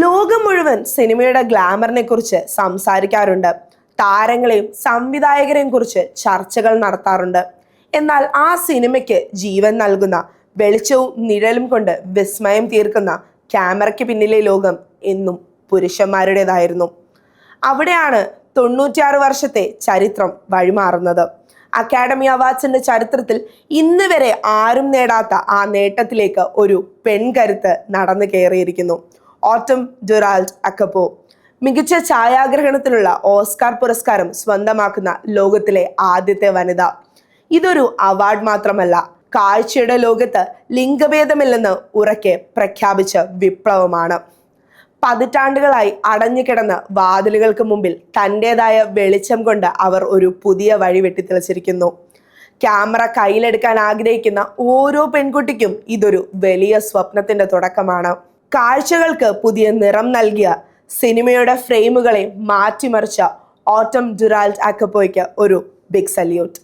ലോകം മുഴുവൻ സിനിമയുടെ ഗ്ലാമറിനെ കുറിച്ച് സംസാരിക്കാറുണ്ട്. താരങ്ങളെയും സംവിധായകരെയും കുറിച്ച് ചർച്ചകൾ നടത്താറുണ്ട്. എന്നാൽ ആ സിനിമയ്ക്ക് ജീവൻ നൽകുന്ന, വെളിച്ചവും നിഴലും കൊണ്ട് വിസ്മയം തീർക്കുന്ന ക്യാമറയ്ക്ക് പിന്നിലെ ലോകം എന്നും പുരുഷന്മാരുടേതായിരുന്നു. അവിടെയാണ് 96 വർഷത്തെ ചരിത്രം വഴിമാറുന്നത്. അക്കാഡമി അവാർഡ്സിന്റെ ചരിത്രത്തിൽ ഇന്ന് വരെ ആരും നേടാത്ത ആ നേട്ടത്തിലേക്ക് ഒരു പെൺകരുത്ത് നടന്നു കയറിയിരിക്കുന്നു. ഓട്ടം ഡുറാൾഡ് അക്കപ്പോ മികച്ച ഛായാഗ്രഹണത്തിനുള്ള ഓസ്കാർ പുരസ്കാരം സ്വന്തമാക്കുന്ന ലോകത്തിലെ ആദ്യത്തെ വനിത. ഇതൊരു അവാർഡ് മാത്രമല്ല, കാഴ്ചയുടെ ലോകത്ത് ലിംഗഭേദമില്ലെന്ന് ഉറക്കെ പ്രഖ്യാപിച്ച വിപ്ലവമാണ്. പതിറ്റാണ്ടുകളായി അടഞ്ഞുകിടന്ന വാതിലുകൾക്ക് മുമ്പിൽ തൻ്റെതായ വെളിച്ചം കൊണ്ട് അവർ ഒരു പുതിയ വഴി വെട്ടിത്തെളിച്ചിരിക്കുന്നു. ക്യാമറ കയ്യിലെടുക്കാൻ ആഗ്രഹിക്കുന്ന ഓരോ പെൺകുട്ടിക്കും ഇതൊരു വലിയ സ്വപ്നത്തിന്റെ തുടക്കമാണ്. കാഴ്ചകൾക്ക് പുതിയ നിറം നൽകിയ, സിനിമയുടെ ഫ്രെയിമുകളെ മാറ്റിമറിച്ച ഓട്ടം ഡുറാൾഡ് അക്കപ്പോയ്ക്ക് ഒരു ബിഗ് സല്യൂട്ട്.